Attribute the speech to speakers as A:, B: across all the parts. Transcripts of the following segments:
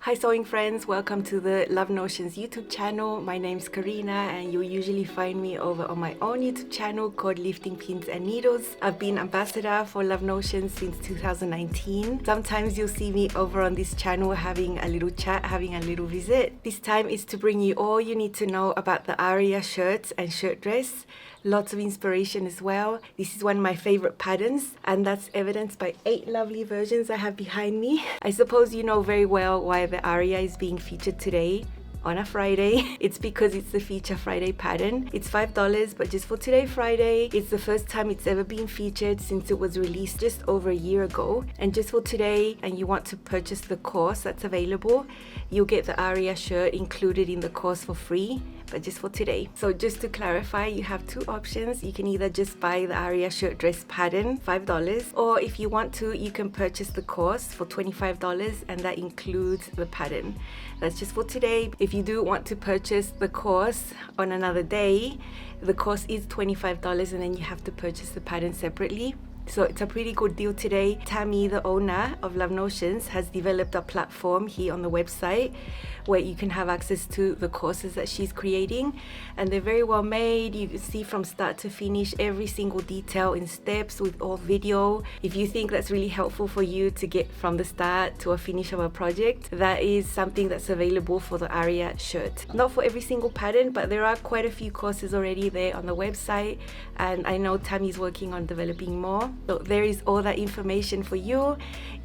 A: Hi sewing friends, welcome to the Love Notions YouTube channel. My name's Karina and you'll usually find me over on my own YouTube channel called Lifting Pins and Needles. I've been ambassador for Love Notions since 2019. Sometimes you'll see me over on this channel having a little chat, having a little visit. This time is to bring you all you need to know about the Aria shirts and shirt dress. Lots of inspiration as well. This is one of my favorite patterns and that's evidenced by 8 lovely versions I have behind me. I suppose you know very well why the Aria is being featured today on a Friday. It's because it's the Feature Friday pattern. It's $5, but just for today, Friday, it's the first time it's ever been featured since it was released just over a year ago. And just for today, and you want to purchase the course that's available, you'll get the Aria shirt included in the course for free, but just for today. So just to clarify, you have 2 options. You can either just buy the Aria shirt dress pattern, $5, or if you want to, you can purchase the course for $25 and that includes the pattern. That's just for today. If you do want to purchase the course on another day, the course is $25 and then you have to purchase the pattern separately. So it's a pretty good deal today. Tammy, the owner of Love Notions, has developed a platform here on the website where you can have access to the courses that she's creating, and they're very well made. You can see from start to finish every single detail in steps with all video. If you think that's really helpful for you to get from the start to a finish of a project, that is something that's available for the Aria shirt. Not for every single pattern, but there are quite a few courses already there on the website, and I know Tammy's working on developing more. So there is all that information for you.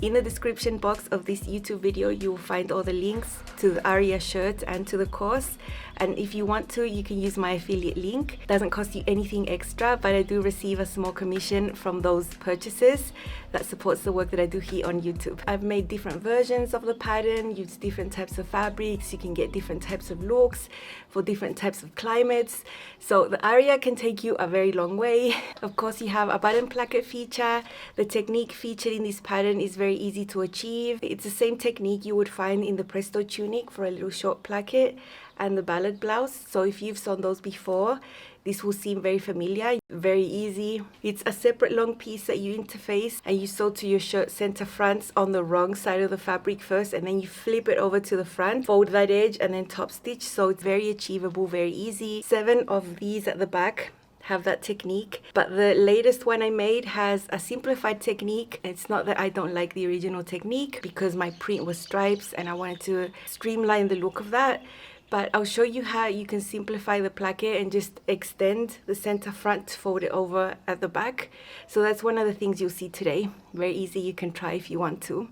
A: In the description box of this YouTube video, you will find all the links to the Aria shirt and to the course. And if you want to, you can use my affiliate link. It doesn't cost you anything extra, but I do receive a small commission from those purchases that supports the work that I do here on YouTube. I've made different versions of the pattern, used different types of fabrics. You can get different types of looks for different types of climates. So the Aria can take you a very long way. Of course, you have a button placket feature. The technique featured in this pattern is very easy to achieve. It's the same technique you would find in the Presto tunic for a little short placket and the ballad blouse. So if you've sewn those before, this will seem very familiar, very easy. It's a separate long piece that you interface and you sew to your shirt center fronts on the wrong side of the fabric first, and then you flip it over to the front, fold that edge and then top stitch. So it's very achievable, very easy. 7 of these at the back have that technique, but the latest one I made has a simplified technique. It's not that I don't like the original technique, because my print was stripes and I wanted to streamline the look of that. But I'll show you how you can simplify the placket and just extend the center front, fold it over at the back. So that's one of the things you'll see today. Very easy, you can try if you want to.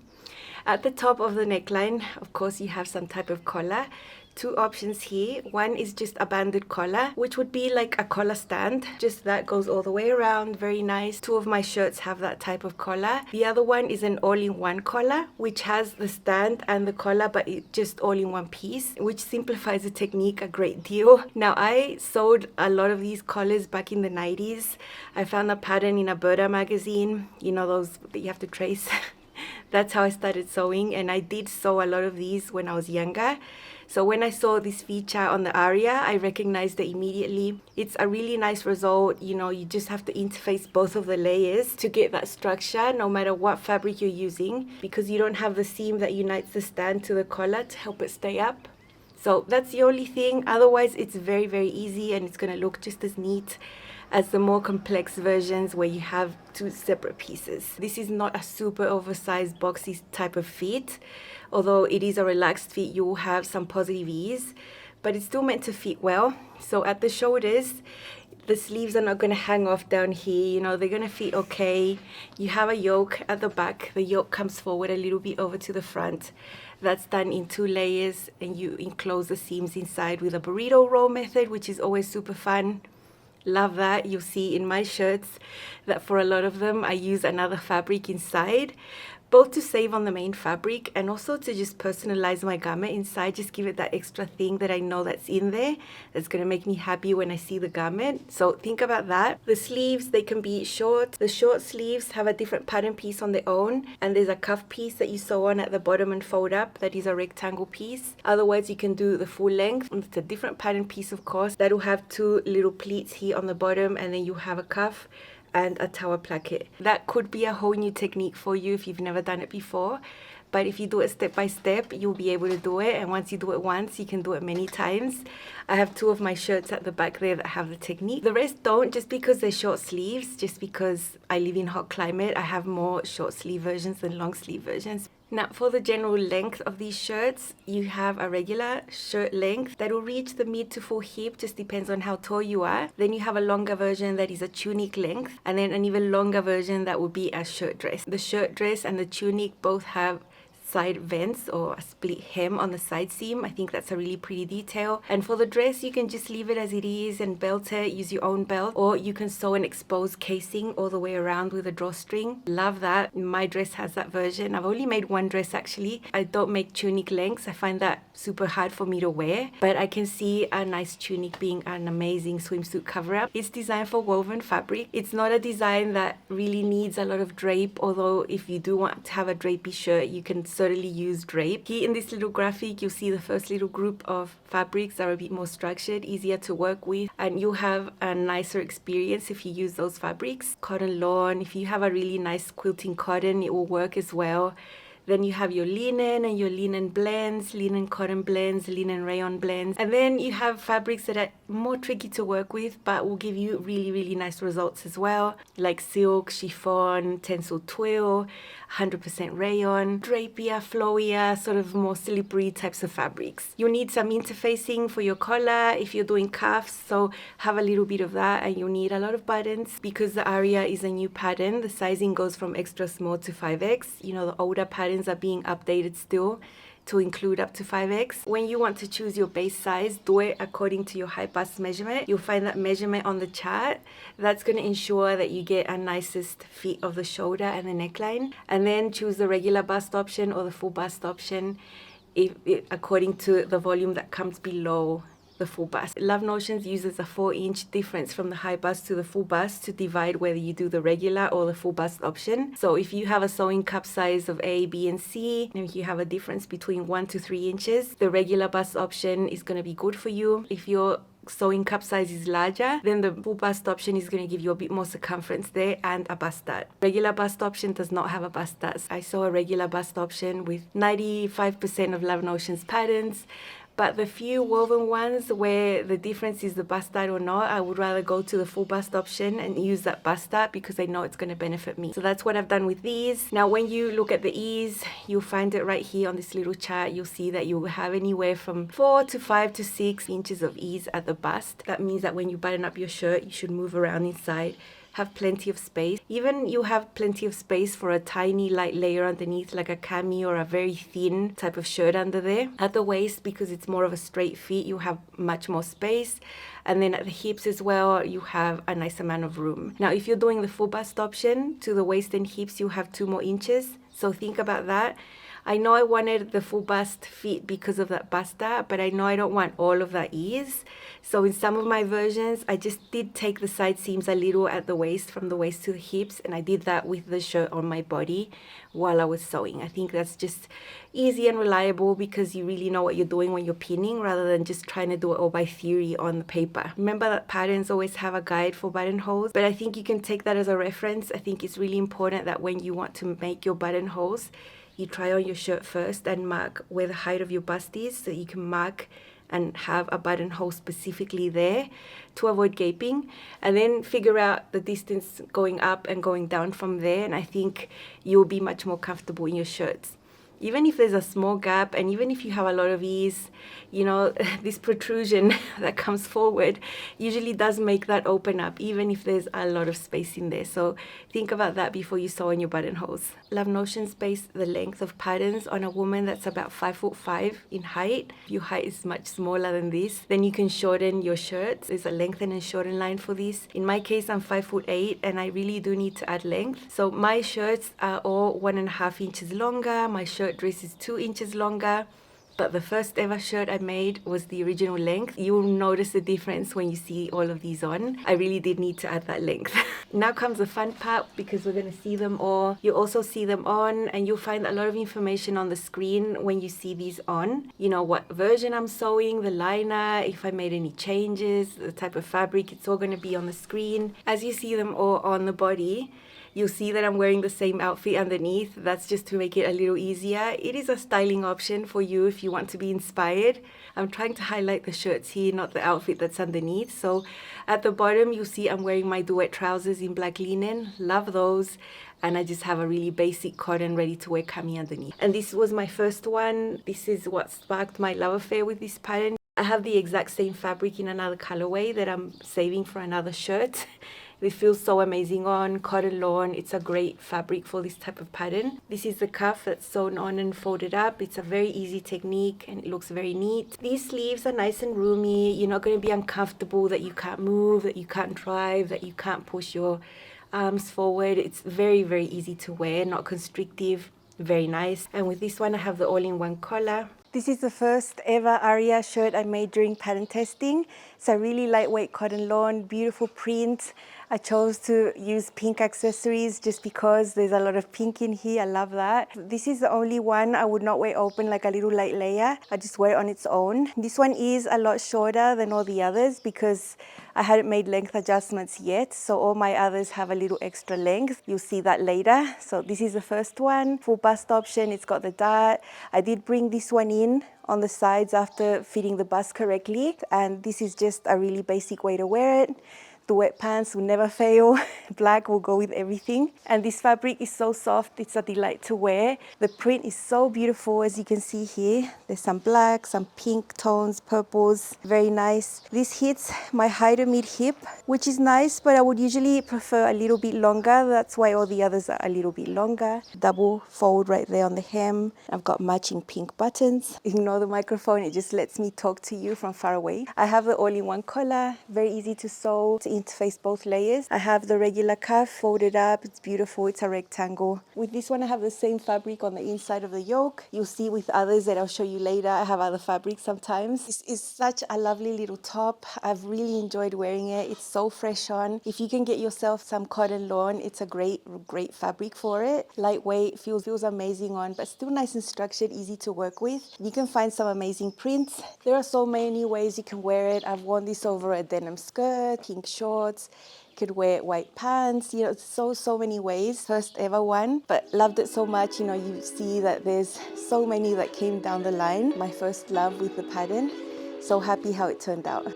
A: At the top of the neckline, of course, you have some type of collar. 2 options here. One is just a banded collar, which would be like a collar stand. Just that goes all the way around, very nice. 2 of my shirts have that type of collar. The other one is an all-in-one collar, which has the stand and the collar, but it just all in one piece, which simplifies the technique a great deal. Now, I sewed a lot of these collars back in the 90s. I found a pattern in a Berta magazine, you know, those that you have to trace. That's how I started sewing, and I did sew a lot of these when I was younger. So when I saw this feature on the Aria, I recognized it immediately. It's a really nice result. You know, you just have to interface both of the layers to get that structure, no matter what fabric you're using, because you don't have the seam that unites the stand to the collar to help it stay up. So that's the only thing. Otherwise, it's very, very easy, and it's going to look just as neat as the more complex versions where you have 2 separate pieces. This is not a super oversized boxy type of fit. Although it is a relaxed fit, you will have some positive ease, but it's still meant to fit well. So at the shoulders, the sleeves are not going to hang off down here, you know, they're going to fit okay. You have a yoke at the back. The yoke comes forward a little bit over to the front. That's done in 2 layers, and you enclose the seams inside with a burrito roll method, which is always super fun. Love that. You'll see in my shirts that for a lot of them I use another fabric inside, both to save on the main fabric and also to just personalize my garment inside, just give it that extra thing that I know that's in there that's going to make me happy when I see the garment. So think about that. The sleeves, they can be short. The short sleeves have a different pattern piece on their own, and there's a cuff piece that you sew on at the bottom and fold up. That is a rectangle piece. Otherwise, you can do the full length. It's a different pattern piece, of course. That will have 2 little pleats here on the bottom, and then you have a cuff and a tower placket. That could be a whole new technique for you if you've never done it before. but if you do it step by step, you'll be able to do it. And once you do it once, you can do it many times. I have 2 of my shirts at the back there that have the technique. The rest don't, just because they're short sleeves, just because I live in hot climate. I have more short sleeve versions than long sleeve versions. Now, for the general length of these shirts, you have a regular shirt length that will reach the mid to full hip, just depends on how tall you are. Then you have a longer version that is a tunic length, and then an even longer version that would be a shirt dress. The shirt dress and the tunic both have side vents or a split hem on the side seam. I think that's a really pretty detail. And for the dress, you can just leave it as it is and belt it, use your own belt, or you can sew an exposed casing all the way around with a drawstring. Love that. My dress has that version. I've only made one dress actually. I don't make tunic lengths. I find that super hard for me to wear, but I can see a nice tunic being an amazing swimsuit cover-up. It's designed for woven fabric. It's not a design that really needs a lot of drape, although if you do want to have a drapey shirt, you can certainly use drape. Here in this little graphic, you'll see the first little group of fabrics that are a bit more structured, easier to work with, and you'll have a nicer experience if you use those fabrics. Cotton lawn, if you have a really nice quilting cotton, it will work as well. Then you have your linen and your linen blends, linen cotton blends, linen rayon blends. And then you have fabrics that are more tricky to work with, but will give you really, really nice results as well. Like silk, chiffon, tencel twill, 100% rayon, drapier, flowier, sort of more slippery types of fabrics. You'll need some interfacing for your collar if you're doing cuffs, so have a little bit of that. And you'll need a lot of buttons because the Aria is a new pattern. The sizing goes from extra small to 5X. You know, the older patterns are being updated still to include up to 5X. When you want to choose your base size, do it according to your high bust measurement. You'll find that measurement on the chart. That's going to ensure that you get a nicest fit of the shoulder and the neckline. And then choose the regular bust option or the full bust option according to the volume that comes below the full bust. Love Notions uses a 4-inch difference from the high bust to the full bust to divide whether you do the regular or the full bust option. So if you have a sewing cup size of A, B, and C, and if you have a difference between 1 to 3 inches, the regular bust option is going to be good for you. If your sewing cup size is larger, then the full bust option is going to give you a bit more circumference there and a bust dart. Regular bust option does not have a bust dart. I sew a regular bust option with 95% of Love Notions patterns. But the few woven ones where the difference is the bust dart or not, I would rather go to the full bust option and use that bust dart because I know it's going to benefit me. So that's what I've done with these. Now, when you look at the ease, you'll find it right here on this little chart. You'll see that you have anywhere from 4 to 5 to 6 inches of ease at the bust. That means that when you button up your shirt, you should move around inside, have plenty of space. Even you have plenty of space for a tiny light layer underneath, like a cami or a very thin type of shirt under there. At the waist, because it's more of a straight fit, you have much more space. And then at the hips as well, you have a nice amount of room. Now, if you're doing the full bust option, to the waist and hips, you have 2 more inches. So think about that. I know I wanted the full bust fit because of that bust dart, but I know I don't want all of that ease. So in some of my versions, I just did take the side seams a little at the waist, from the waist to the hips, and I did that with the shirt on my body while I was sewing. I think that's just easy and reliable because you really know what you're doing when you're pinning rather than just trying to do it all by theory on the paper. Remember that patterns always have a guide for buttonholes, but I think you can take that as a reference. I think it's really important that when you want to make your buttonholes, you try on your shirt first and mark where the height of your bust is so you can mark and have a buttonhole specifically there to avoid gaping, and then figure out the distance going up and going down from there, and I think you'll be much more comfortable in your shirts. Even if there's a small gap and even if you have a lot of ease, you know, this protrusion that comes forward usually does make that open up, even if there's a lot of space in there. So think about that before you sew on your buttonholes. Love Notions base the length of patterns on a woman that's about 5'5" in height. If your height is much smaller than this, then you can shorten your shirts. There's a lengthen and shorten line for this. In my case, I'm 5'8" and I really do need to add length. So my shirts are all 1.5 inches longer. My shirt dress is 2 inches longer, but the first ever shirt I made was the original length. You will notice the difference when you see all of these on. I really did need to add that length. Now comes the fun part because we're going to see them all. You also see them on, and you'll find a lot of information on the screen when you see these on. You know, what version I'm sewing, the liner, if I made any changes, the type of fabric, it's all going to be on the screen. As you see them all on the body, You'll see that I'm wearing the same outfit underneath. That's just to make it a little easier. It is a styling option for you if you want to be inspired. I'm trying to highlight the shirts here, not the outfit that's underneath. So at the bottom, you'll see I'm wearing my duet trousers in black linen. Love those. And I just have a really basic cotton ready to wear cami underneath. And this was my first one. This is what sparked my love affair with this pattern. I have the exact same fabric in another colorway that I'm saving for another shirt. It feels so amazing on cotton lawn. It's a great fabric for this type of pattern. This is the cuff that's sewn on and folded up. It's a very easy technique and it looks very neat. These sleeves are nice and roomy. You're not going to be uncomfortable that you can't move, that you can't drive, that you can't push your arms forward. It's very, very easy to wear, not constrictive, very nice. And with this one, I have the all-in-one collar. This is the first ever Aria shirt I made during pattern testing. It's a really lightweight cotton lawn, beautiful print. I chose to use pink accessories just because there's a lot of pink in here. I love that. This is the only one I would not wear open, like a little light layer. I just wear it on its own. This one is a lot shorter than all the others because I hadn't made length adjustments yet. So all my others have a little extra length. You'll see that later. So this is the first one. Full bust option. It's got the dart. I did bring this one in on the sides after fitting the bust correctly. And this is just a really basic way to wear it. The wet pants will never fail. Black will go with everything. And this fabric is so soft, it's a delight to wear. The print is so beautiful, as you can see here. There's some black, some pink tones, purples, very nice. This hits my high to mid hip, which is nice, but I would usually prefer a little bit longer. That's why all the others are a little bit longer. Double fold right there on the hem. I've got matching pink buttons. Ignore the microphone, it just lets me talk to you from far away. I have the all-in-one collar, very easy to sew, to interface both layers. I have the regular cuff folded up. It's beautiful. It's a rectangle. With this one, I have the same fabric on the inside of the yoke. You'll see with others that I'll show you later. I have other fabrics sometimes. This is such a lovely little top. I've really enjoyed wearing it. It's so fresh on. If you can get yourself some cotton lawn, it's a great fabric for it. Lightweight, feels amazing on, but still nice and structured, easy to work with. You can find some amazing prints. There are so many ways you can wear it. I've worn this over a denim skirt, pink shorts, could wear white pants, you know, so many ways. First ever one, but loved it so much. You know, you see that there's so many that came down the line. My first love with the pattern. So happy how it turned out.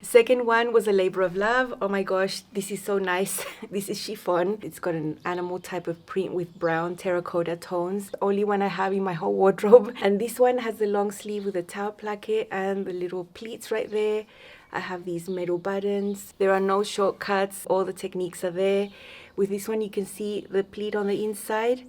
A: Second one was a labor of love. Oh my gosh, this is so nice. This is chiffon. It's got an animal type of print with brown terracotta tones. The only one I have in my whole wardrobe. And this one has the long sleeve with a towel placket and the little pleats right there. I have these metal buttons. There are no shortcuts. All the techniques are there. With this one, you can see the pleat on the inside.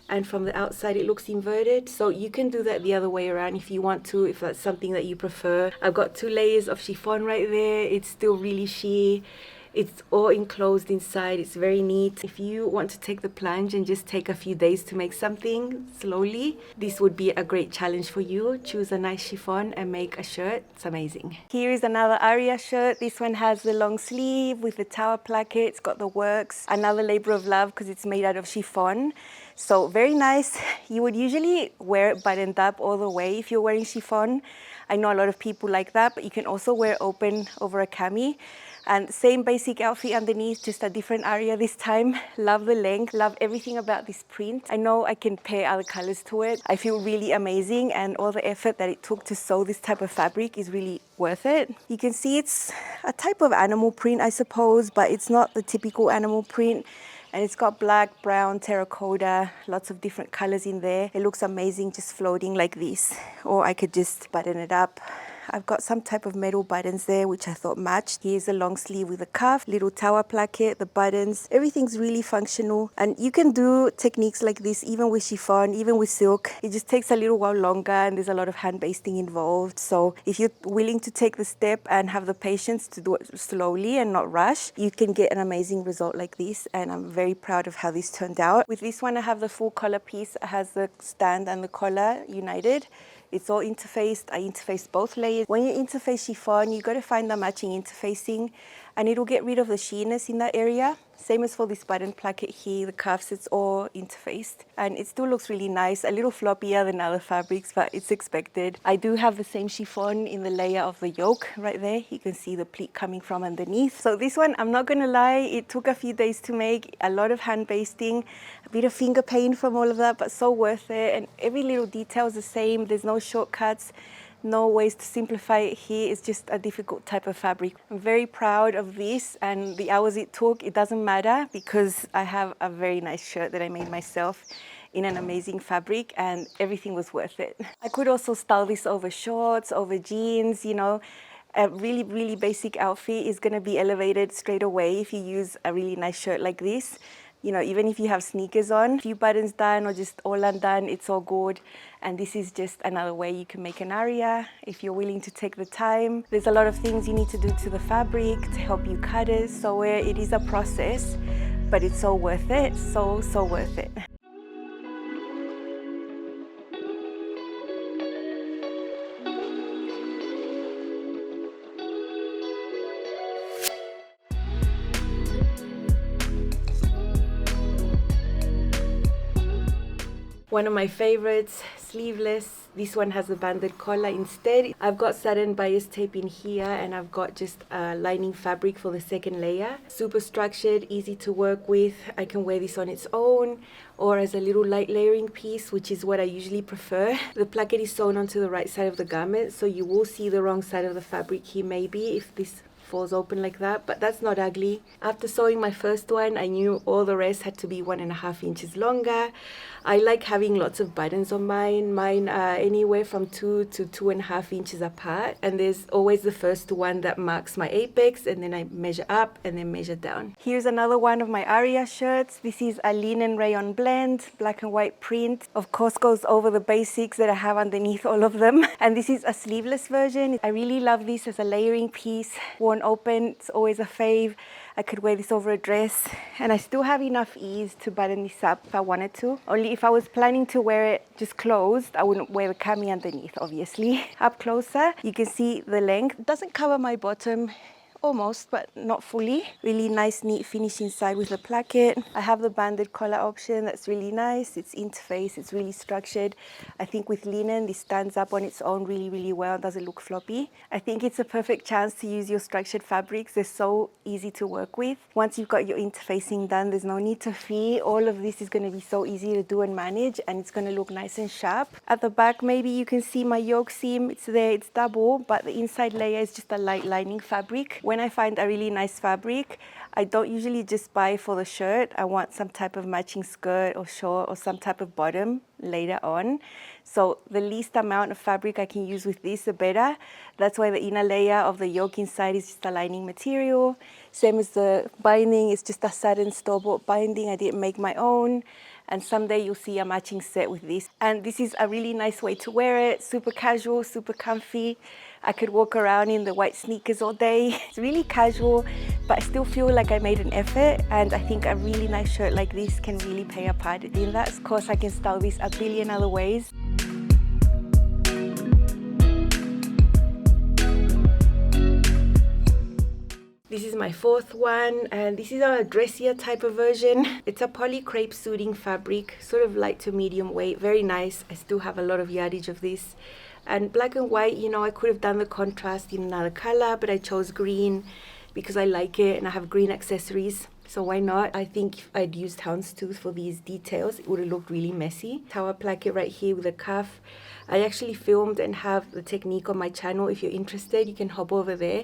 A: And from the outside it looks inverted, so you can do that the other way around if you want to, if that's something that you prefer. I've got 2 layers of chiffon right there. It's still really sheer. It's all enclosed inside. It's very neat. If you want to take the plunge and just take a few days to make something slowly, this would be a great challenge for you. Choose a nice chiffon and make a shirt. It's amazing. Here is another Aria shirt. This one has the long sleeve with the tower placket. It's got the works. Another labor of love because it's made out of chiffon. So very nice. You would usually wear it buttoned up all the way if you're wearing chiffon. I know a lot of people like that, but you can also wear it open over a cami. And same basic outfit underneath, just a different Aria this time. Love the length, love everything about this print. I know I can pair other colors to it. I feel really amazing, and all the effort that it took to sew this type of fabric is really worth it. You can see it's a type of animal print, I suppose, but it's not the typical animal print. And it's got black, brown, terracotta, lots of different colors in there. It looks amazing just floating like this. Or I could just button it up. I've got some type of metal buttons there, which I thought matched. Here's a long sleeve with a cuff, little tower placket, the buttons. Everything's really functional. And you can do techniques like this even with chiffon, even with silk. It just takes a little while longer and there's a lot of hand basting involved. So if you're willing to take the step and have the patience to do it slowly and not rush, you can get an amazing result like this. And I'm very proud of how this turned out. With this one, I have the full collar piece. It has the stand and the collar united. It's all interfaced. I interfaced both layers. When you interface chiffon, you got to find the matching interfacing. and it'll get rid of the sheerness in that area. Same as for this button placket here, the cuffs, it's all interfaced and it still looks really nice, a little floppier than other fabrics, but it's expected. I do have the same chiffon in the layer of the yoke right there. You can see the pleat coming from underneath. So this one, I'm not gonna lie, it took a few days to make, a lot of hand basting, a bit of finger pain from all of that, but so worth it. And every little detail is the same. There's no shortcuts, no ways to simplify it here. It's just a difficult type of fabric. I'm very proud of this, and the hours it took, it doesn't matter because I have a very nice shirt that I made myself in an amazing fabric, and everything was worth it. I could also style this over shorts, over jeans, you know. A really, really basic outfit is gonna be elevated straight away if you use a really nice shirt like this. You know, even if you have sneakers on, a few buttons done or just all undone, it's all good. And this is just another way you can make an aria if you're willing to take the time. There's a lot of things you need to do to the fabric to help you cut it. So it is a process, but it's so worth it, so worth it. One of my favorites, sleeveless. This one has a banded collar instead. I've got satin bias tape in here and I've got just a lining fabric for the second layer. Super structured, easy to work with. I can wear this on its own or as a little light layering piece, which is what I usually prefer. The placket is sewn onto the right side of the garment, so you will see the wrong side of the fabric here maybe if this falls open like that, but that's not ugly. After sewing my first one, I knew all the rest had to be 1.5 inches longer. I like having lots of buttons on mine. Mine are anywhere from 2 to 2.5 inches apart, and there's always the first one that marks my apex, and then I measure up and then measure down. Here's another one of my Aria shirts. This is a linen rayon blend, black and white print. Of course goes over the basics that I have underneath all of them. And this is a sleeveless version. I really love this as a layering piece. Worn open, it's always a fave. I could wear this over a dress, and I still have enough ease to button this up if I wanted to. Only if I was planning to wear it just closed, I wouldn't wear the cami underneath, obviously. Up closer, you can see the length. It doesn't cover my bottom. Almost, but not fully. Really nice, neat finish inside with the placket. I have the banded collar option. That's really nice. It's interface. It's really structured. I think with linen, this stands up on its own really, really well. It doesn't look floppy. I think it's a perfect chance to use your structured fabrics. They're so easy to work with. Once you've got your interfacing done, there's no need to fee. All of this is going to be so easy to do and manage, and it's going to look nice and sharp. At the back, maybe you can see my yoke seam. It's there. It's double, but the inside layer is just a light lining fabric. When I find a really nice fabric, I don't usually just buy for the shirt. I want some type of matching skirt or short or some type of bottom later on. So the least amount of fabric I can use with this, the better. That's why the inner layer of the yoke inside is just a lining material. Same as the binding, it's just a satin store-bought binding. I didn't make my own. And someday you'll see a matching set with this. And this is a really nice way to wear it. Super casual, super comfy. I could walk around in the white sneakers all day. It's really casual, but I still feel like I made an effort. And I think a really nice shirt like this can really play a part in that. Of course, I can style this a billion other ways. This is my fourth one, and this is a dressier type of version. It's a poly crepe suiting fabric, sort of light to medium weight, very nice. I still have a lot of yardage of this. And black and white, you know, I could have done the contrast in another color, but I chose green because I like it and I have green accessories. So why not? I think if I'd used houndstooth for these details, it would have looked really messy. Tower placket right here with a cuff. I actually filmed and have the technique on my channel. If you're interested, you can hop over there.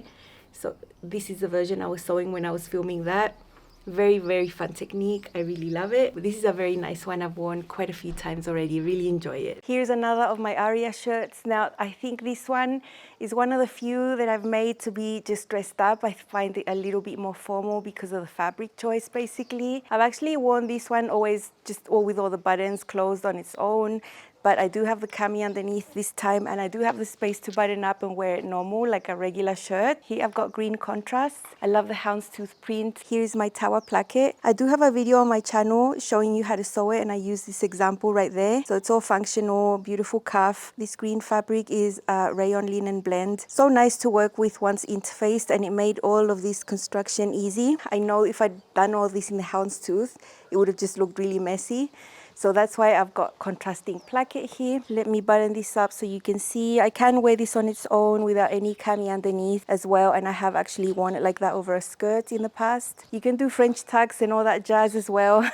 A: So this is the version I was sewing when I was filming that. Very, very fun technique. I really love it. This is a very nice one. I've worn quite a few times already. Really enjoy it. Here's another of my Aria shirts. Now, I think this one is one of the few that I've made to be just dressed up. I find it a little bit more formal because of the fabric choice, basically. I've actually worn this one always just all with all the buttons closed on its own. but I do have the cami underneath this time, and I do have the space to button up and wear it normal like a regular shirt. Here I've got green contrast. I love the houndstooth print. Here is my tower placket. I do have a video on my channel showing you how to sew it, and I use this example right there. So it's all functional, beautiful cuff. This green fabric is a rayon linen blend. So nice to work with once interfaced, and it made all of this construction easy. I know if I'd done all this in the houndstooth, it would have just looked really messy. So that's why I've got contrasting placket here. Let me button this up so you can see. I can wear this on its own without any cami underneath as well. And I have actually worn it like that over a skirt in the past. You can do French tucks and all that jazz as well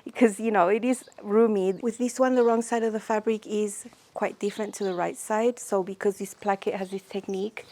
A: because, you know, it is roomy. With this one, the wrong side of the fabric is quite different to the right side. So because this placket has this technique,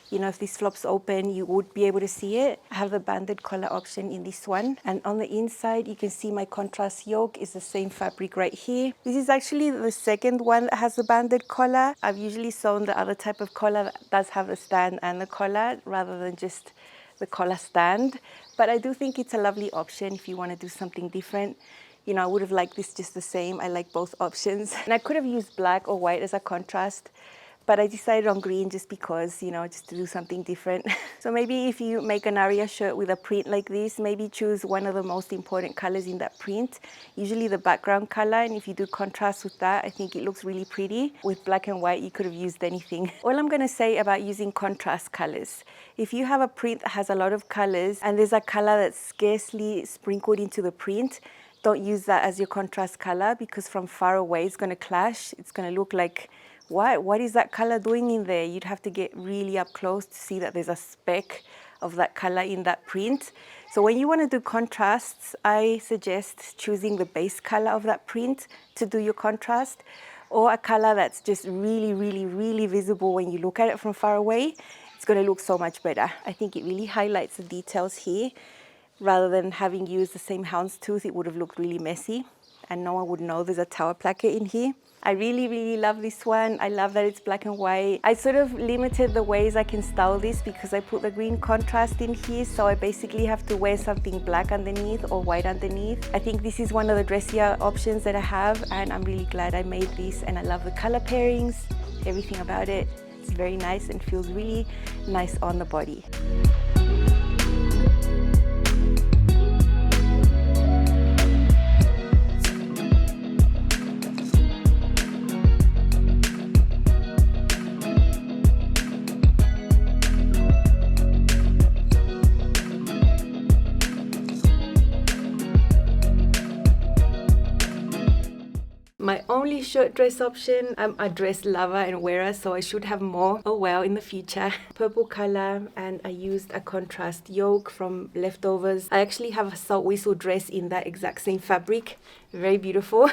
A: you know, if this flops open, you would be able to see it. I have the banded collar option in this one. And on the inside, you can see my contrast yoke is the same fabric right here. This is actually the second one that has the banded collar. I've usually sewn the other type of collar that does have the stand and the collar rather than just the collar stand. But I do think it's a lovely option if you want to do something different. You know, I would have liked this just the same. I like both options. And I could have used black or white as a contrast, but I decided on green just because, you know, just to do something different. So maybe if you make an Aria shirt with a print like this, maybe choose one of the most important colors in that print, usually the background color. And if you do contrast with that, I think it looks really pretty. With black and white, you could have used anything. All I'm gonna say about using contrast colors, if you have a print that has a lot of colors and there's a color that's scarcely sprinkled into the print, don't use that as your contrast color, because from far away it's gonna clash. It's gonna look like, what is that color doing in there? You'd have to get really up close to see that there's a speck of that color in that print. So when you want to do contrasts, I suggest choosing the base color of that print to do your contrast, or a color that's just really, really, really visible when you look at it from far away. It's going to look so much better. I think it really highlights the details here. Rather than having used the same houndstooth, it would have looked really messy and no one would know there's a tower placket in here. I really, really love this one. I love that it's black and white. I sort of limited the ways I can style this because I put the green contrast in here, so I basically have to wear something black underneath or white underneath. I think this is one of the dressier options that I have, and I'm really glad I made this, and I love the color pairings, everything about it. It's very nice and feels really nice on the body. My only shirt dress option, I'm a dress lover and wearer, so I should have more. Oh well, in the future. Purple color, and I used a contrast yoke from leftovers. I actually have a salt whistle dress in that exact same fabric. Very beautiful.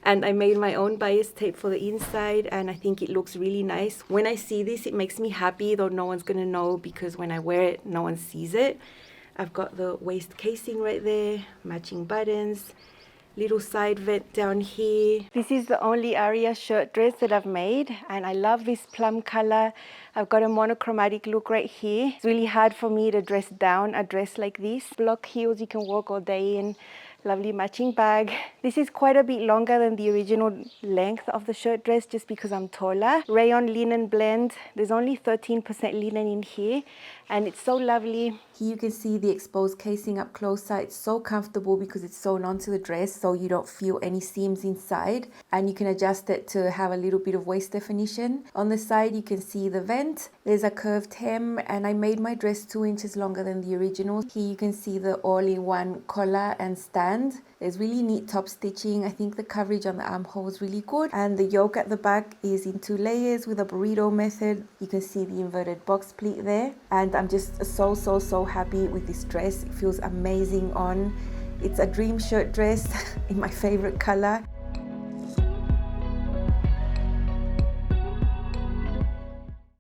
A: And I made my own bias tape for the inside, and I think it looks really nice. When I see this, it makes me happy, though no one's gonna know because when I wear it, no one sees it. I've got the waist casing right there, matching buttons. Little side vent down here. This is the only Aria shirt dress that I've made, and I love this plum color. I've got a monochromatic look right here. It's really hard for me to dress down a dress like this. Block heels you can walk all day in. Lovely matching bag. This is quite a bit longer than the original length of the shirt dress just because I'm taller. Rayon linen blend. There's only 13% linen in here, and it's so lovely. Here you can see the exposed casing up closer. It's so comfortable because it's sewn onto the dress, so you don't feel any seams inside, and you can adjust it to have a little bit of waist definition. On the side you can see the vent. There's a curved hem, and I made my dress 2 inches longer than the original. Here you can see the all-in-one collar and stand. There's really neat top stitching. I think the coverage on the armhole is really good, and the yoke at the back is in 2 layers with a burrito method. You can see the inverted box pleat there, and I'm just so happy with this dress. It feels amazing on. It's a dream shirt dress in my favorite color.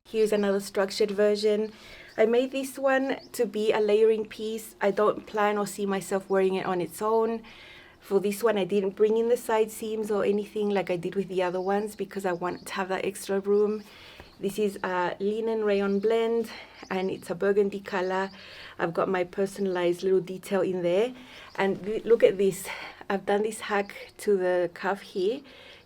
A: Here's another structured version. I made this one to be a layering piece. I don't plan or see myself wearing it on its own. For this one, I didn't bring in the side seams or anything like I did with the other ones because I wanted to have that extra room. This is a linen rayon blend, and it's a burgundy color. I've got my personalized little detail in there. And look at this. I've done this hack to the cuff here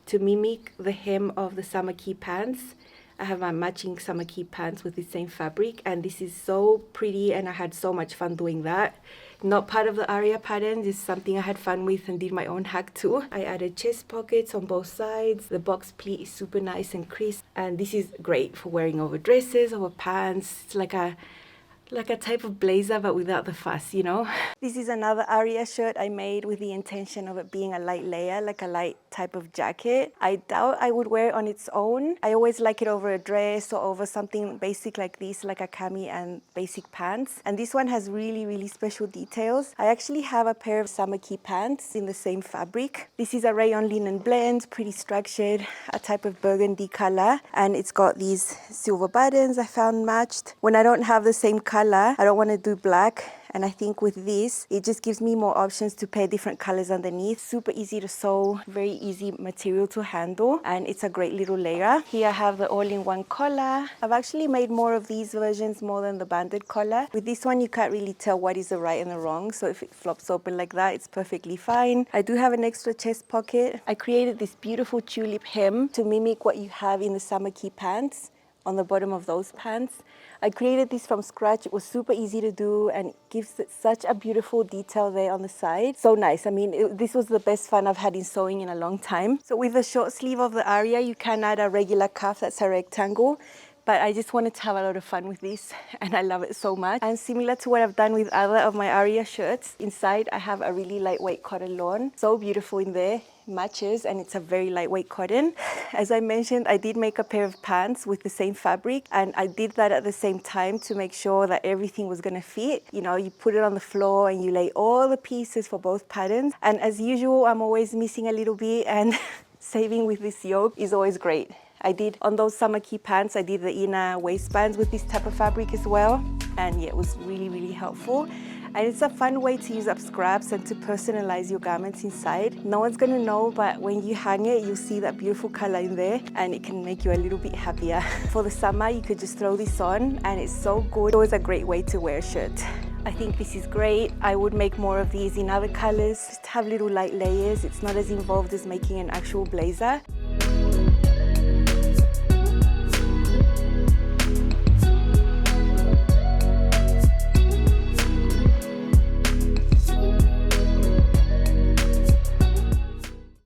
A: to mimic the hem of the summer key pants. I have my matching summer key pants with the same fabric, and this is so pretty and I had so much fun doing that. Not part of the Aria pattern, this is something I had fun with and did my own hack too. I added chest pockets on both sides. The box pleat is super nice and crisp, and this is great for wearing over dresses, over pants. It's like a type of blazer but without the fuss, you know. This is another Aria shirt I made with the intention of it being a light layer, like a light type of jacket. I doubt I would wear it on its own. I always like it over a dress or over something basic like this, like a cami and basic pants. And this one has really special details. I actually have a pair of summer key pants in the same fabric. This is a rayon linen blend, pretty structured, a type of burgundy color, and it's got these silver buttons I found matched. When I don't have the same color, I don't want to do black, and I think with this it just gives me more options to pair different colors underneath. Super easy to sew, very easy material to handle, and it's a great little layer. Here I have the all-in-one collar. I've actually made more of these versions more than the banded collar. With this one you can't really tell what is the right and the wrong, so if it flops open like that it's perfectly fine. I do have an extra chest pocket. I created this beautiful tulip hem to mimic what you have in the summer key pants on the bottom of those pants. I created this from scratch. It was super easy to do and it gives it such a beautiful detail there on the side. So nice. I mean, this was the best fun I've had in sewing in a long time. So with the short sleeve of the Aria, you can add a regular cuff that's a rectangle. But I just wanted to have a lot of fun with this and I love it so much. And similar to what I've done with other of my Aria shirts, inside I have a really lightweight cotton lawn. So beautiful in there, matches, and it's a very lightweight cotton. As I mentioned, I did make a pair of pants with the same fabric, and I did that at the same time to make sure that everything was gonna fit. You know, you put it on the floor and you lay all the pieces for both patterns. And as usual, I'm always missing a little bit, and saving with this yoke is always great. I did, on those summer key pants, I did the inner waistbands with this type of fabric as well. And yeah, it was really helpful. And it's a fun way to use up scraps and to personalize your garments inside. No one's gonna know, but when you hang it, you'll see that beautiful color in there and it can make you a little bit happier. For the summer, you could just throw this on and it's so good. It's always a great way to wear a shirt. I think this is great. I would make more of these in other colors. Just have little light layers. It's not as involved as making an actual blazer.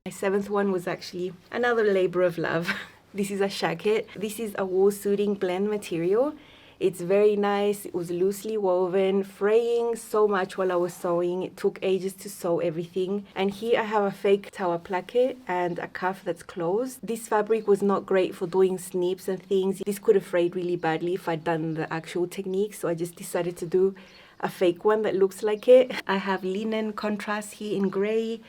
A: My seventh one was actually another labor of love. This is a shacket. This is a wool suiting blend material. It's very nice. It was loosely woven, fraying so much while I was sewing. It took ages to sew everything. And here I have a fake tower placket and a cuff that's closed. This fabric was not great for doing snips and things. This could have frayed really badly if I'd done the actual technique, so I just decided to do a fake one that looks like it. I have linen contrast here in gray.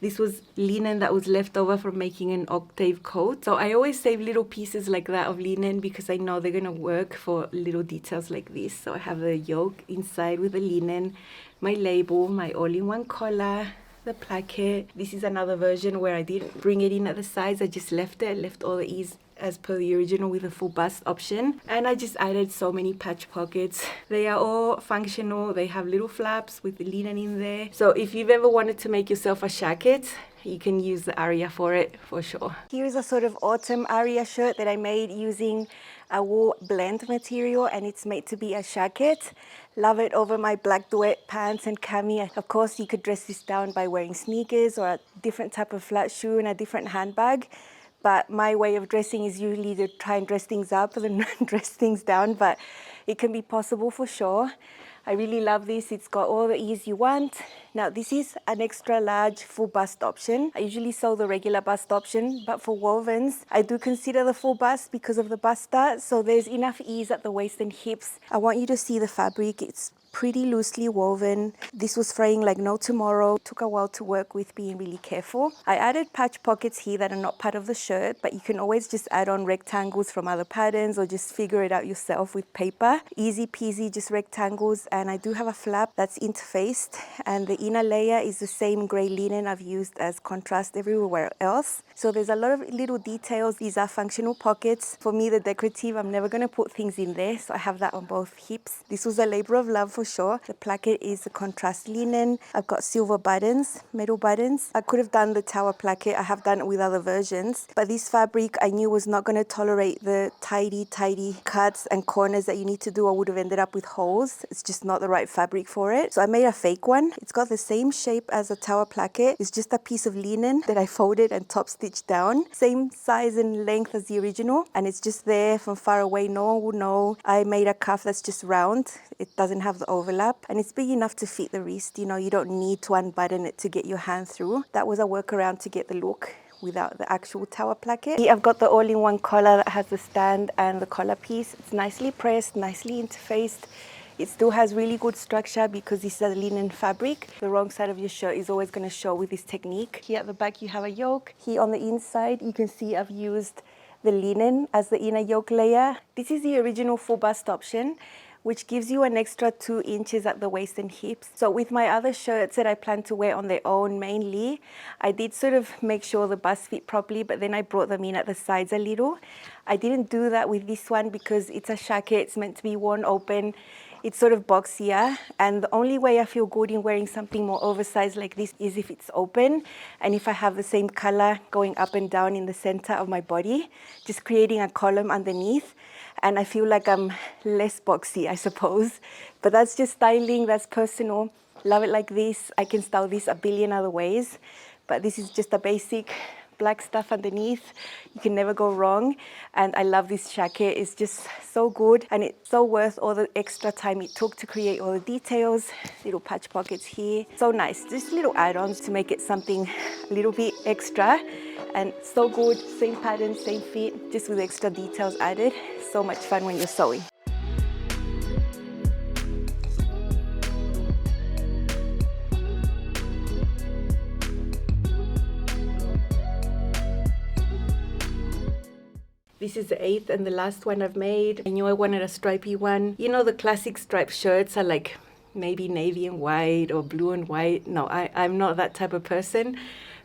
A: This was linen that was left over from making an octave coat. So I always save little pieces like that of linen because I know they're gonna work for little details like this. So I have the yoke inside with the linen, my label, my all-in-one collar, the placket. This is another version where I didn't bring it in at the sides. I just left all the ease as per the original with a full bust option, and I just added so many patch pockets. They are all functional. They have little flaps with the linen in there. So if you've ever wanted to make yourself a shacket, you can use the Aria for it for sure. Here's a sort of autumn Aria shirt that I made using a wool blend material, and it's made to be a shacket. Love it over my black duet pants and cami. Of course, you could dress this down by wearing sneakers or a different type of flat shoe and a different handbag. But my way of dressing is usually to try and dress things up and dress things down, but it can be possible for sure. I really love this. It's got all the ease you want. Now, this is an extra large full bust option. I usually sew the regular bust option, but for wovens, I do consider the full bust because of the bust start. So there's enough ease at the waist and hips. I want you to see the fabric. It's pretty loosely woven. This was fraying like no tomorrow. Took a while to work with, being really careful. I added patch pockets here that are not part of the shirt, but you can always just add on rectangles from other patterns or just figure it out yourself with paper. Easy peasy, just rectangles. And I do have a flap that's interfaced, and the inner layer is the same gray linen I've used as contrast everywhere else. So there's a lot of little details. These are functional pockets. For me, the decorative, I'm never gonna put things in there, so I have that on both hips. This was a labor of love for for sure. The placket is a contrast linen. I've got silver buttons, metal buttons. I could have done the tower placket. I have done it with other versions, but this fabric I knew was not going to tolerate the tidy cuts and corners that you need to do. I would have ended up with holes. It's just not the right fabric for it. So I made a fake one. It's got the same shape as a tower placket. It's just a piece of linen that I folded and top stitched down. Same size and length as the original, and it's just there from far away. No one would know. I made a cuff that's just round. It doesn't have the overlap, and it's big enough to fit the wrist. You know, you don't need to unbutton it to get your hand through. That was a workaround to get the look without the actual tower placket. Here I've got the all-in-one collar that has the stand and the collar piece. It's nicely pressed, nicely interfaced. It still has really good structure because this is a linen fabric. The wrong side of your shirt is always going to show with this technique. Here at the back you have a yoke. Here on the inside you can see I've used the linen as the inner yoke layer. This is the original full bust option, which gives you an extra 2 inches at the waist and hips. So with my other shirts that I plan to wear on their own mainly, I did sort of make sure the bust fit properly, but then I brought them in at the sides a little. I didn't do that with this one because it's a jacket, it's meant to be worn open. It's sort of boxier, and the only way I feel good in wearing something more oversized like this is if it's open and if I have the same color going up and down in the center of my body, just creating a column underneath. And I feel like I'm less boxy, I suppose. But that's just styling, that's personal. Love it like this. I can style this a billion other ways, but this is just a basic black stuff underneath. You can never go wrong. And I love this jacket. It's just so good, and it's so worth all the extra time it took to create all the details. Little patch pockets here. So nice. Just little add-ons to make it something a little bit extra. And so good, same pattern, same fit, just with extra details added. So much fun when you're sewing. This is the 8th and the last one I've made. I knew I wanted a stripy one. You know, the classic striped shirts are like maybe navy and white or blue and white. No, I'm not that type of person.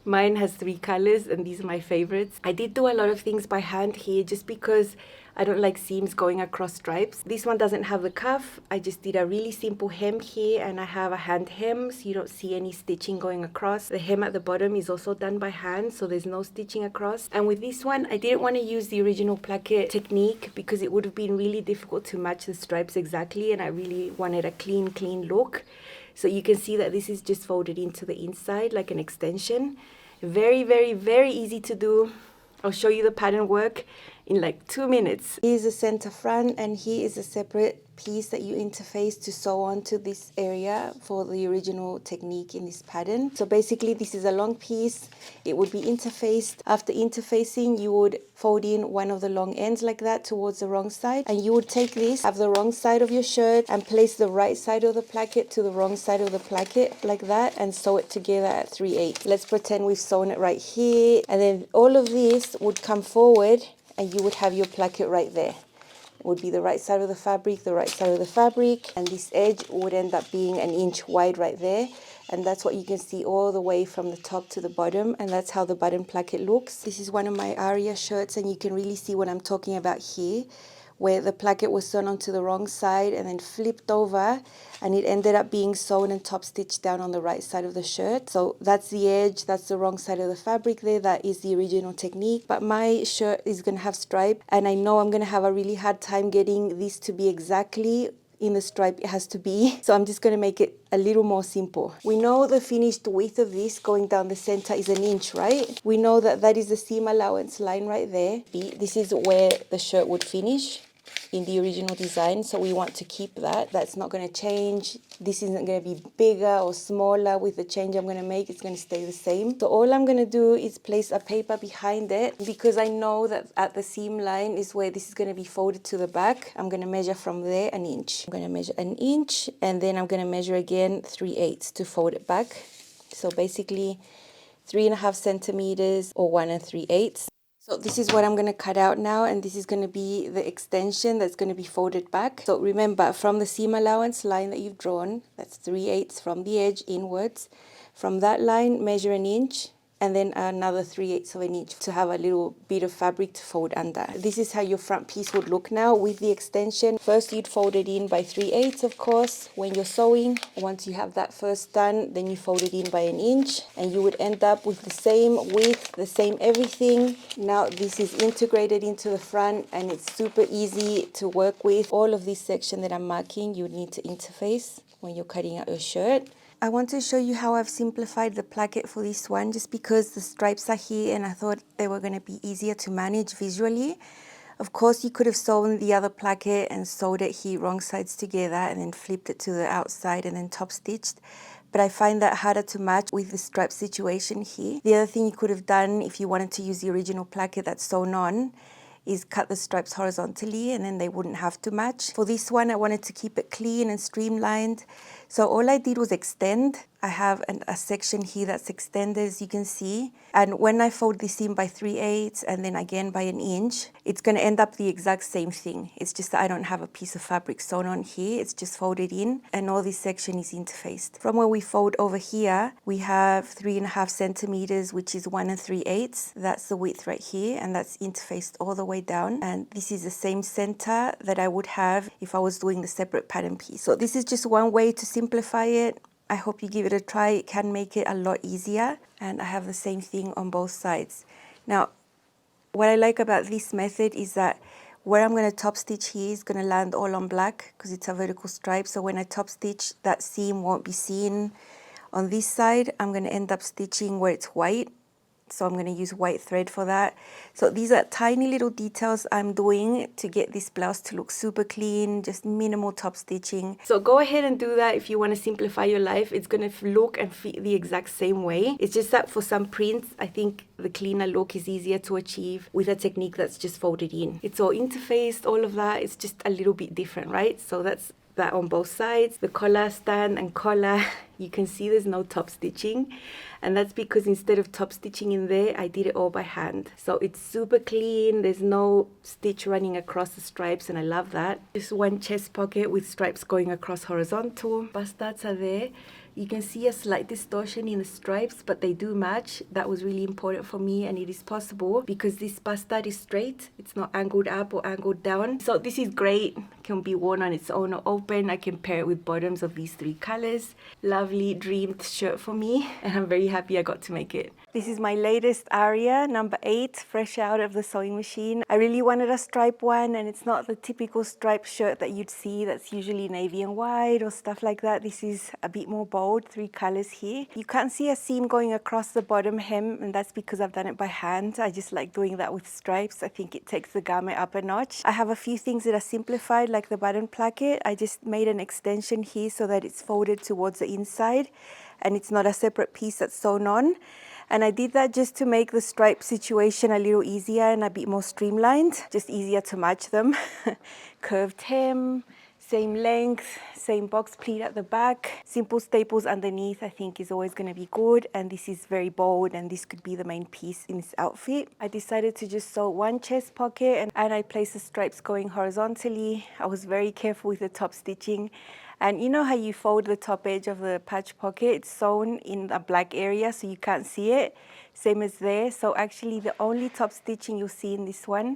A: Mine has 3 colors and these are my favorites. I did do a lot of things by hand here just because I don't like seams going across stripes. This one doesn't have the cuff. I just did a really simple hem here, and I have a hand hem so you don't see any stitching going across. The hem at the bottom is also done by hand, so there's no stitching across. And with this one, I didn't want to use the original placket technique because it would have been really difficult to match the stripes exactly, and I really wanted a clean look. So you can see that this is just folded into the inside like an extension. Very, very, very easy to do. I'll show you the pattern work in like 2 minutes. Here's the center front, and here is a separate piece that you interface to sew onto this area for the original technique in this pattern. So basically this is a long piece. It would be interfaced. After interfacing, you would fold in one of the long ends like that towards the wrong side, and you would take this, have the wrong side of your shirt, and place the right side of the placket to the wrong side of the placket like that, and sew it together at 3/8. Let's pretend we've sewn it right here, and then all of this would come forward and you would have your placket right there. Would be the right side of the fabric, the right side of the fabric, and this edge would end up being 1 inch wide right there. And that's what you can see all the way from the top to the bottom, and that's how the button placket looks. This is one of my Aria shirts, and you can really see what I'm talking about here, where the placket was sewn onto the wrong side and then flipped over, and it ended up being sewn and top stitched down on the right side of the shirt. So that's the edge, that's the wrong side of the fabric there. That is the original technique. But my shirt is going to have stripe, and I know I'm going to have a really hard time getting this to be exactly in the stripe it has to be. So I'm just going to make it a little more simple. We know the finished width of this going down the center is 1 inch, right? We know that that is the seam allowance line right there. This is where the shirt would finish in the original design, so we want to keep that. That's not going to change. This isn't going to be bigger or smaller with the change I'm going to make. It's going to stay the same. So all I'm going to do is place a paper behind it, because I know that at the seam line is where this is going to be folded to the back. I'm going to measure from there 1 inch. I'm going to measure 1 inch, and then I'm going to measure again 3/8 to fold it back. So basically 3.5 centimeters or 1 3/8. So this is what I'm going to cut out now, and this is going to be the extension that's going to be folded back. So remember, from the seam allowance line that you've drawn, that's 3/8 from the edge inwards. From that line, measure 1 inch and then another 3/8 of an inch to have a little bit of fabric to fold under. This is how your front piece would look now with the extension. First you'd fold it in by 3/8 of course when you're sewing. Once you have that first done, then you fold it in by an inch and you would end up with the same width, the same everything. Now this is integrated into the front and it's super easy to work with. All of this section that I'm marking you need to interface when you're cutting out your shirt. I want to show you how I've simplified the placket for this one just because the stripes are here and I thought they were going to be easier to manage visually. Of course, you could have sewn the other placket and sewed it here wrong sides together and then flipped it to the outside and then top stitched. But I find that harder to match with the stripe situation here. The other thing you could have done if you wanted to use the original placket that's sewn on is cut the stripes horizontally and then they wouldn't have to match. For this one, I wanted to keep it clean and streamlined. So all I did was extend. I have a section here that's extended, as you can see. And when I fold this in by 3/8 and then again by an inch, it's going to end up the exact same thing. It's just that I don't have a piece of fabric sewn on here. It's just folded in and all this section is interfaced. From where we fold over here, we have 3.5 centimeters, which is 1 3/8. That's the width right here and that's interfaced all the way down. And this is the same center that I would have if I was doing the separate pattern piece. So this is just one way to simplify it. I hope you give it a try. It can make it a lot easier. And I have the same thing on both sides. Now, what I like about this method is that where I'm going to top stitch here is going to land all on black because it's a vertical stripe. So when I top stitch, that seam won't be seen. On this side, I'm going to end up stitching where it's white. So I'm going to use white thread for that. So these are tiny little details I'm doing to get this blouse to look super clean, just minimal top stitching. So go ahead and do that if you want to simplify your life. It's going to look and fit the exact same way. It's just that for some prints, I think the cleaner look is easier to achieve with a technique that's just folded in. It's all interfaced, all of that. It's just a little bit different, right? So that's that on both sides. The collar stand and collar, you can see there's no top stitching, and that's because instead of top stitching in there, I did it all by hand. So it's super clean, there's no stitch running across the stripes, and I love that. Just one chest pocket with stripes going across horizontal. Bust darts are there. You can see a slight distortion in the stripes, but they do match. That was really important for me, and it is possible because this bust dart is straight. It's not angled up or angled down. So this is great. Can be worn on its own or open. I can pair it with bottoms of these 3 colors. Lovely dreamed shirt for me, and I'm very happy I got to make it. This is my latest Aria, number 8, fresh out of the sewing machine. I really wanted a stripe one, and it's not the typical striped shirt that you'd see that's usually navy and white or stuff like that. This is a bit more bold, 3 colors here. You can't see a seam going across the bottom hem, and that's because I've done it by hand. I just like doing that with stripes. I think it takes the garment up a notch. I have a few things that are simplified, like the button placket. I just made an extension here so that it's folded towards the inside and it's not a separate piece that's sewn on. And I did that just to make the stripe situation a little easier and a bit more streamlined, just easier to match them. Curved hem, same length, same box pleat at the back. Simple staples underneath I think is always going to be good, and this is very bold and this could be the main piece in this outfit. I decided to just sew one chest pocket and I placed the stripes going horizontally. I was very careful with the top stitching. And you know how you fold the top edge of the patch pocket? It's sewn in a black area so you can't see it, same as there. So actually the only top stitching you'll see in this one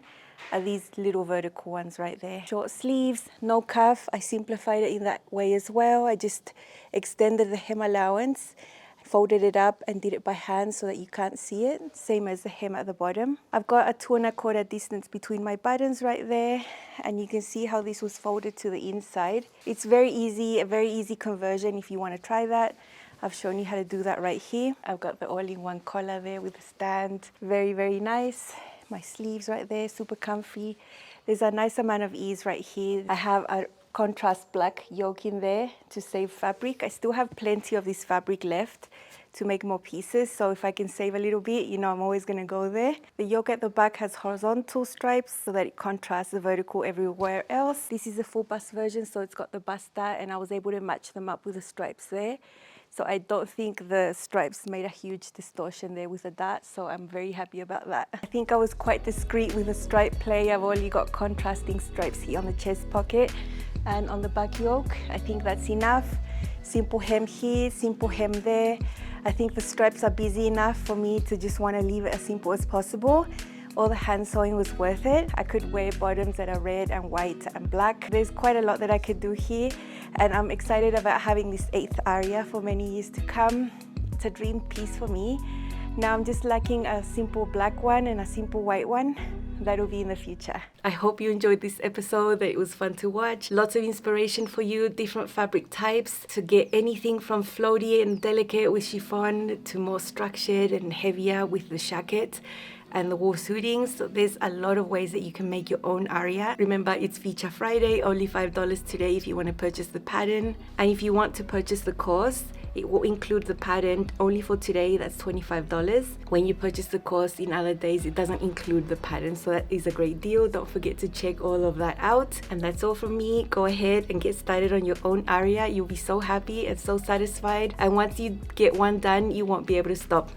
A: are these little vertical ones right there. Short sleeves, no cuff. I simplified it in that way as well. I just extended the hem allowance, folded it up and did it by hand so that you can't see it, same as the hem at the bottom. I've got a 2 1/4 distance between my buttons right there, and you can see how this was folded to the inside. It's very easy, a very easy conversion if you want to try that. I've shown you how to do that right here. I've got the all-in-one collar there with the stand. Very, very nice. My sleeves right there, super comfy. There's a nice amount of ease right here. I have a contrast black yoke in there to save fabric. I still have plenty of this fabric left to make more pieces, so if I can save a little bit, you know, I'm always going to go there. The yoke at the back has horizontal stripes so that it contrasts the vertical everywhere else. This is a full bust version, so it's got the bust dart, and I was able to match them up with the stripes there. So I don't think the stripes made a huge distortion there with the dart, so I'm very happy about that. I think I was quite discreet with the stripe play. I've only got contrasting stripes here on the chest pocket and on the back yoke. I think that's enough. Simple hem here, simple hem there. I think the stripes are busy enough for me to just want to leave it as simple as possible. All the hand sewing was worth it. I could wear bottoms that are red and white and black. There's quite a lot that I could do here, and I'm excited about having this 8th Aria for many years to come. It's a dream piece for me. Now I'm just lacking a simple black one and a simple white one. That'll be in the future. I hope you enjoyed this episode, that it was fun to watch. Lots of inspiration for you, different fabric types to get anything from floaty and delicate with chiffon to more structured and heavier with the jacket and the wool suitings. So there's a lot of ways that you can make your own Aria. Remember, it's Feature Friday, only $5 today if you want to purchase the pattern. And if you want to purchase the course, it will include the pattern only for today. That's $25. When you purchase the course in other days, it doesn't include the pattern, so that is a great deal. Don't forget to check all of that out. And that's all from me. Go ahead and get started on your own Aria. You'll be so happy and so satisfied, and once you get one done, you won't be able to stop.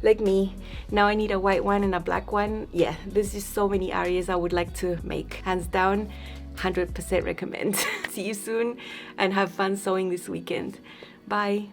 A: Like me. Now I need a white one and a black one. Yeah, there's just so many Arias I would like to make. Hands down, 100% recommend. See you soon and have fun sewing this weekend. Bye.